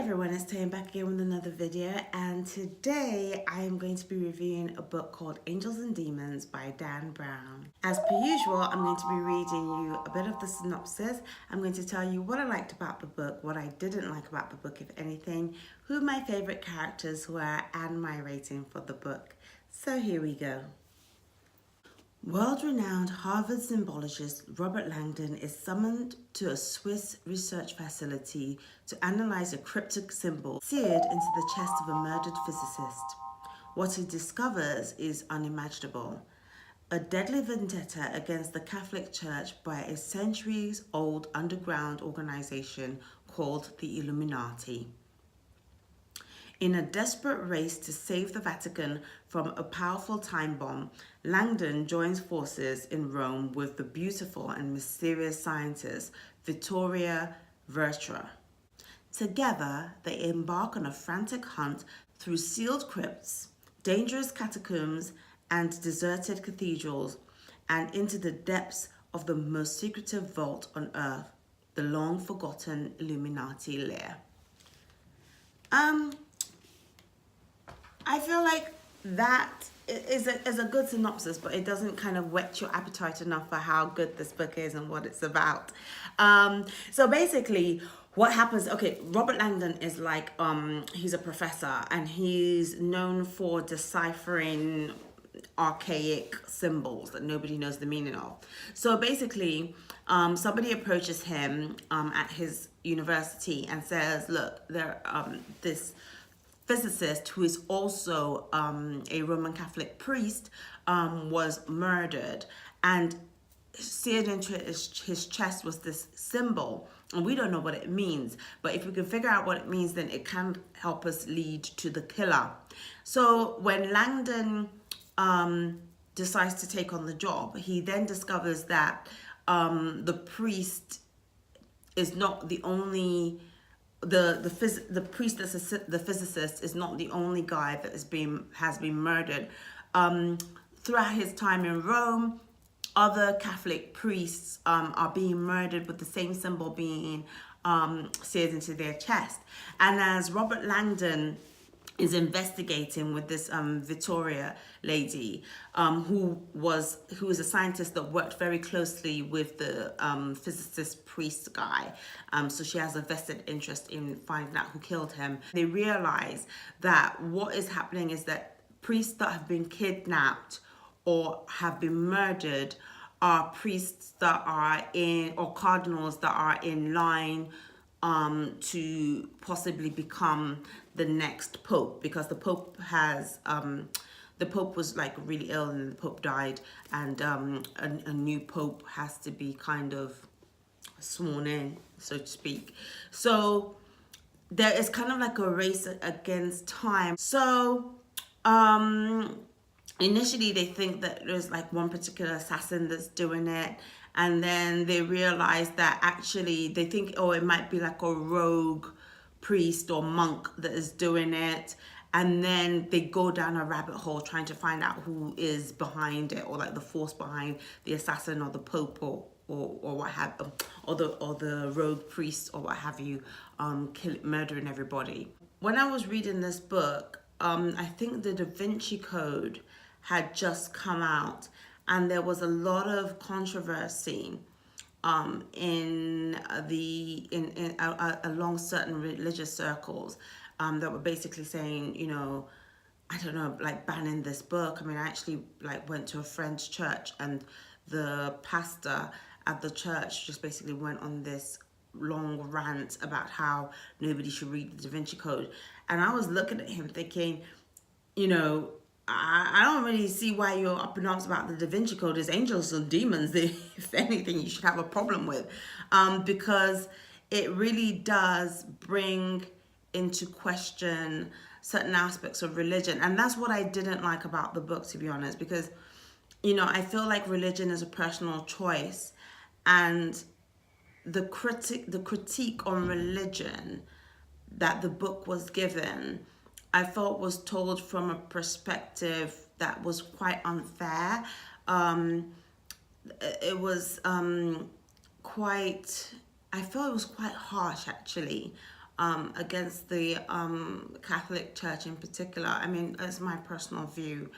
everyone, it's Tayne back again with another video, and today I am going to be reviewing a book called Angels and Demons by Dan Brown. As per usual, I'm going to be reading you a bit of the synopsis. I'm going to tell you what I liked about the book, what I didn't like about the book, if anything, who my favorite characters were, and my rating for the book. So here we go. World-renowned Harvard symbologist Robert Langdon is summoned to a Swiss research facility to analyze a cryptic symbol seared into the chest of a murdered physicist. What he discovers is unimaginable: a deadly vendetta against the Catholic Church by a centuries-old underground organization called the Illuminati. In a desperate race to save the Vatican from a powerful time bomb, Langdon joins forces in Rome with the beautiful and mysterious scientist Vittoria Vertra. Together, they embark on a frantic hunt through sealed crypts, dangerous catacombs, and deserted cathedrals, and into the depths of the most secretive vault on Earth, the long-forgotten Illuminati lair. I feel like that is a good synopsis, but it doesn't kind of whet your appetite enough for how good this book is and what it's about. So basically what happens, okay, Robert Langdon is like, he's a professor and he's known for deciphering archaic symbols that nobody knows the meaning of. So basically, somebody approaches him at his university and says, look, this physicist, who is also a Roman Catholic priest, was murdered, and seared into his chest was this symbol, and we don't know what it means, but if we can figure out what it means, then it can help us lead to the killer. So when Langdon decides to take on the job, he then discovers that the priest is not the only the physicist is not the only guy that has been murdered. Throughout his time in Rome, other Catholic priests are being murdered with the same symbol being seared into their chest. And as Robert Langdon is investigating with this Vittoria lady, who is a scientist that worked very closely with the physicist priest guy, so she has a vested interest in finding out who killed him. They realize that what is happening is that priests that have been kidnapped or have been murdered are priests that are in, or cardinals that are in line to possibly become the next pope, because the pope was like really ill and the pope died, and a new pope has to be kind of sworn in, so to speak. So there is kind of like a race against time. So initially they think that there's like one particular assassin that's doing it, and then they realize that actually they think, oh, it might be like a rogue priest or monk that is doing it, and then they go down a rabbit hole trying to find out who is behind it, or like the force behind the assassin or the pope or what have, or the rogue priest or what have you, murdering everybody. When I was reading this book, I think the Da Vinci Code had just come out, and there was a lot of controversy along certain religious circles that were basically saying, you know, I don't know, like banning this book. I mean, I actually like went to a friend's church, and the pastor at the church just basically went on this long rant about how nobody should read the Da Vinci Code. And I was looking at him thinking, you know, I don't really see why you're up in arms about the Da Vinci Code. Is angels and demons, if anything, you should have a problem with, because it really does bring into question certain aspects of religion. And that's what I didn't like about the book, to be honest, because, you know, I feel like religion is a personal choice, and the critique on religion that the book was given, I felt was told from a perspective that was quite unfair. It was I felt it was quite harsh, actually. against the Catholic Church in particular. I mean, that's my personal view.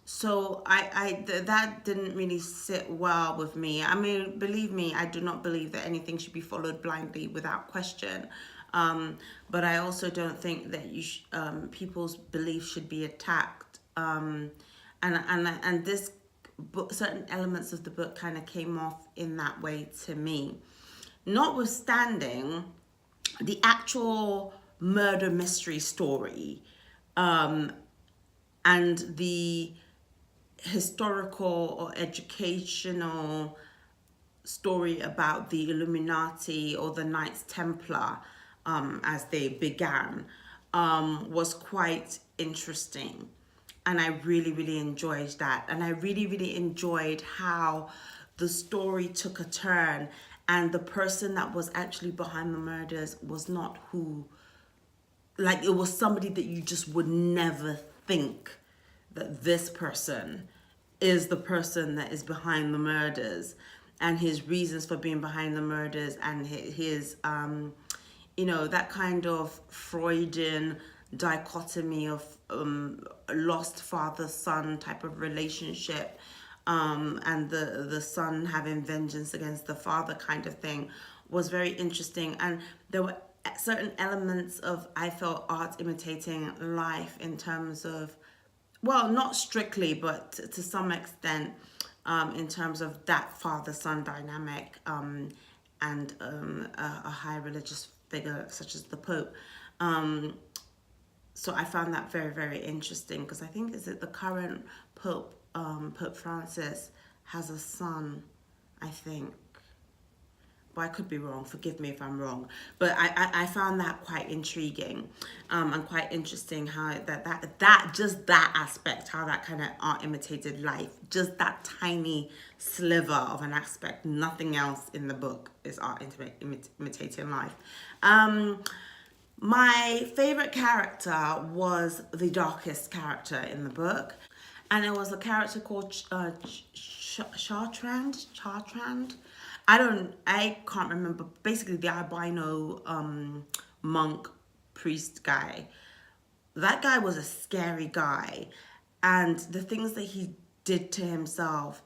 So that didn't really sit well with me. I mean, believe me, I do not believe that anything should be followed blindly without question. But I also don't think that people's beliefs should be attacked. And this book, certain elements of the book kind of came off in that way to me. Notwithstanding, the actual murder mystery story, and the historical or educational story about the Illuminati or the Knights Templar, as they began, was quite interesting. And I really, really enjoyed that. And I really, really enjoyed how the story took a turn, and the person that was actually behind the murders was not who, like, it was somebody that you just would never think that this person is the person that is behind the murders, and his reasons for being behind the murders, and his you know, that kind of Freudian dichotomy of lost father-son type of relationship, and the son having vengeance against the father kind of thing, was very interesting. And there were certain elements of, I felt, art imitating life in terms of, well, not strictly, but to some extent, in terms of that father-son dynamic, and a high religious figure such as the Pope. So I found that very, very interesting, because I think, is it the current Pope, Pope Francis, has a son, I think. But I could be wrong, forgive me if I'm wrong. But I found that quite intriguing, and quite interesting how that just that aspect, how that kind of art imitated life, just that tiny sliver of an aspect, nothing else in the book is art imitating life. My favorite character was the darkest character in the book, and it was a character called Chartrand. I can't remember. Basically, the albino monk priest guy. That guy was a scary guy, and the things that he did to himself,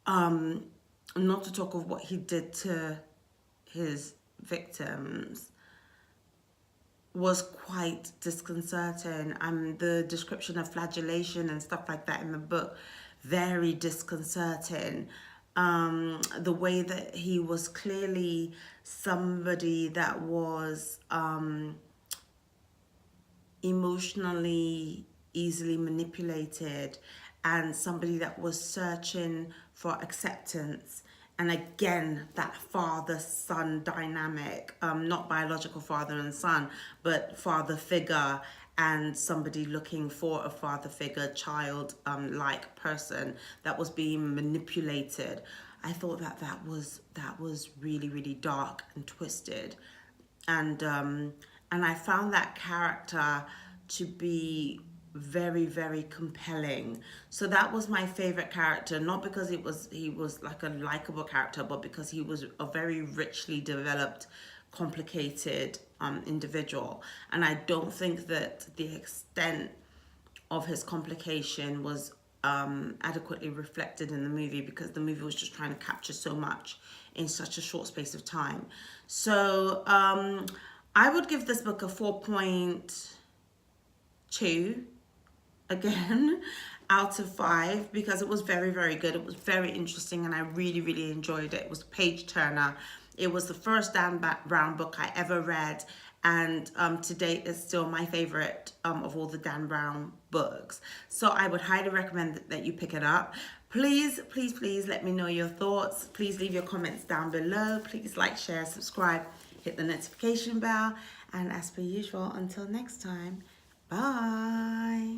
not to talk of what he did to his victims, was quite disconcerting. The description of flagellation and stuff like that in the book, very disconcerting. The way that he was clearly somebody that was emotionally easily manipulated, and somebody that was searching for acceptance. And again, that father-son dynamic, not biological father and son, but father figure and somebody looking for a father figure, child like person that was being manipulated. I thought that was really, really dark and twisted. And I found that character to be very, very compelling. So that was my favorite character, not because he was like a likable character, but because he was a very richly developed, complicated individual. And I don't think that the extent of his complication was adequately reflected in the movie, because the movie was just trying to capture so much in such a short space of time. So I would give this book a 4.2 again out of 5, because it was very, very good. It was very interesting, and I really, really enjoyed it. It was a page turner. It was the first Dan Brown book I ever read, and to date it's still my favorite of all the Dan Brown books. So I would highly recommend that you pick it up. Please, please, please let me know your thoughts. Please leave your comments down below. Please like, share, subscribe, hit the notification bell, and as per usual, until next time, bye.